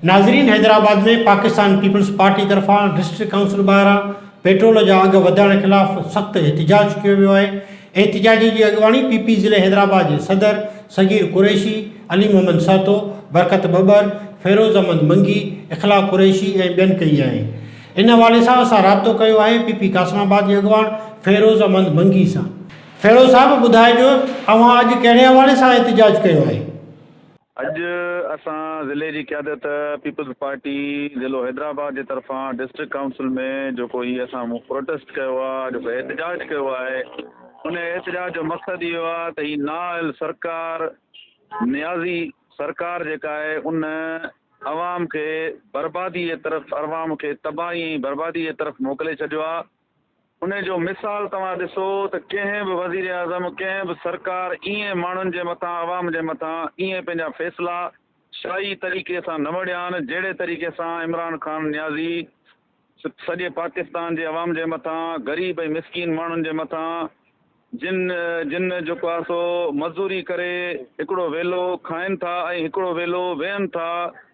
नाज़रीन, हैदराबाद में Pakistan peoples party तरफ़ां डिस्ट्रिक्ट काउंसिल ॿाहिरां पेट्रोल जा अघ वधण ख़िलाफ़ सख़्त एहतिजाज कियो वियो आहे। एहतिजाज जी अॻवानी पीपी ज़िले हैदराबाद जे सदर सगीर कुरैशी, अली मोहम्मद सातो, बरकत बबर, फ़िरोज़ अहमद मंगी, इख़लाक़ कुरैशी ऐं ॿियनि कई आहे। इन हवाले सां असां राब्तो कयो आहे पीपी कासमाबाद जे अॻवान फ़िरोज़ अहमद मंगी सां। फ़िरोज़ साहब, ॿुधाइजो तव्हां अॼु कहिड़े हवाले सां एहतिजाज कयो आहे? अॼु असां ज़िले जी क़यादत पीपल्स पार्टी ज़िलो हैदराबाद जे तरफ़ां डिस्ट्रिक्ट काउंसिल में जेको हीअ असां प्रोटेस्ट कयो आहे, जेको एहतिजाज कयो आहे, उन एहतिजाज जो मक़सदु इहो आहे त हीअ नाअहल सरकार, नियाज़ी सरकार जेका आहे उन अवाम खे बर्बादीअ तरफ़, अवाम खे तबाही ऐं बर्बादीअ तरफ़ मोकिले छॾियो आहे। उन जो मिसाल तव्हां ॾिसो त कंहिं बि वज़ीर आज़म, कंहिं बि सरकार ईअं माण्हुनि जे मथां, अवाम जे मथां ईअं पंहिंजा फ़ैसिला शाही तरीक़े सां न वरिया आहिनि, जहिड़े तरीक़े सां इमरान खान नियाज़ी सॼे पाकिस्तान जे अवाम जे मथां, ग़रीब ऐं मिसकीन माण्हुनि जे मथां, जिन जेको आहे सो मज़दूरी करे हिकिड़ो वेलो खाइनि था ऐं हिकिड़ो वेलो वेहनि था,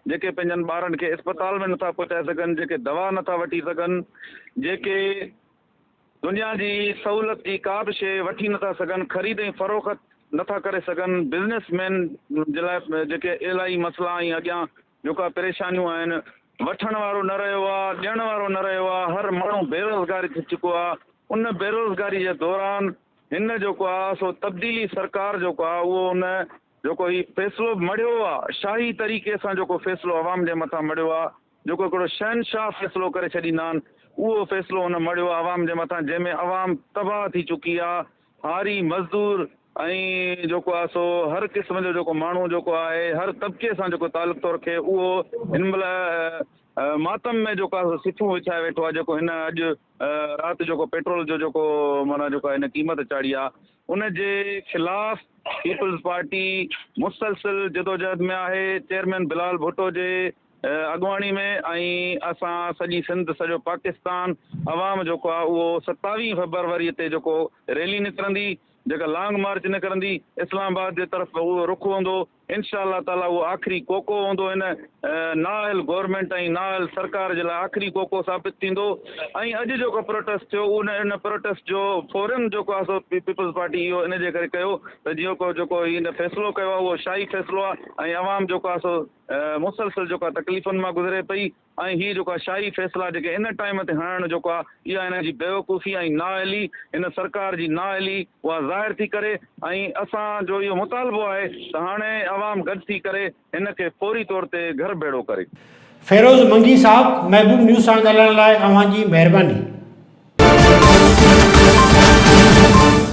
जेके पंहिंजनि ॿारनि खे इस्पताल में नथा पहुचाए सघनि, जेके दवा नथा वठी सघनि, जेके दुनिया जी सहूलियत जी का बि शइ वठी नथा सघनि, ख़रीद ऐं फ़रोख़्त नथा करे सघनि, बिज़नेसमैन जे लाइ जेके इलाही मसइला ऐं अॻियां जेका परेशानियूं आहिनि, वठण वारो न रहियो आहे, ॾियण वारो न रहियो आहे, हर माण्हू बेरोज़गारी थी चुको आहे। उन बेरोज़गारी जे दौरान हिन जेको आहे सो तब्दीली सरकार जेको आहे उहो उन जेको हीउ फ़ैसिलो मड़ियो आहे, शाही तरीक़े सां जेको फ़ैसिलो अवाम जे मथां मड़ियो आहे, जेको हिकिड़ो शहनशाह फ़ैसिलो करे छॾींदा आहिनि, उहो फ़ैसिलो हुन मड़ियो आहे अवाम जे मथां, जंहिंमें अवाम तबाह थी चुकी आहे। हारी मज़दूर ऐं जेको आहे सो हर क़िस्म जो जेको माण्हू जेको आहे, हर तबिके सां जेको तालुक़ु थो रखे, उहो हिन महिल मातम में जेको आहे सिथूं विछाए वेठो आहे। जेको हिन अॼु राति जेको पेट्रोल जो जेको माना जेको हिन क़ीमत चाढ़ी आहे, उन जे ख़िलाफ़ पीपल्स पार्टी मुसलसिल जदोजहद में आहे, चेयरमैन बिलाल भुट्टो जे अॻवानी में, ऐं असां सॼी सिंध, सॼो पाकिस्तान अवाम जेको आहे उहो 27 फरवरीअ ते जेको रैली निकिरंदी, जेका लॉन्ग मार्च निकिरंदी इस्लामाबाद जे तरफ़, उहो रुख हूंदो इंशाअल्लाह ताला, उहो आख़िरी कोको हूंदो हिन नाअहल गवर्नमेंट ऐं नाअहल सरकार जे लाइ आख़िरी कोको साबित थींदो। ऐं अॼु जेको प्रोटेस्ट थियो, उन प्रोटेस्ट जो फौरन जेको आहे सो पीपल्स पार्टी इहो इन जे करे कयो त जेको हिन फ़ैसिलो कयो आहे उहो शाही फ़ैसिलो आहे, ऐं अवाम जेको आहे सो मुसलसिल जेको आहे तकलीफ़ुनि मां गुज़रे पई, ऐं हीअ जेको आहे शाही फ़ैसिला जेके इन टाइम ते हणणु जेको आहे, इहा हिन जी बेवकूफ़ी ऐं नाअहली, हिन सरकार जी नाअहली उहा ज़ाहिर थी करे। ऐं असांजो इहो मुतालबो आहे त हाणे अवाम गॾु थी करे हिन खे फौरी तौर ते घर बेड़ो करे। फ़िरोज़ मंगी साहब, महबूब न्यूज़ सां ॻाल्हाइण लाइ अव्हां जी महिरबानी।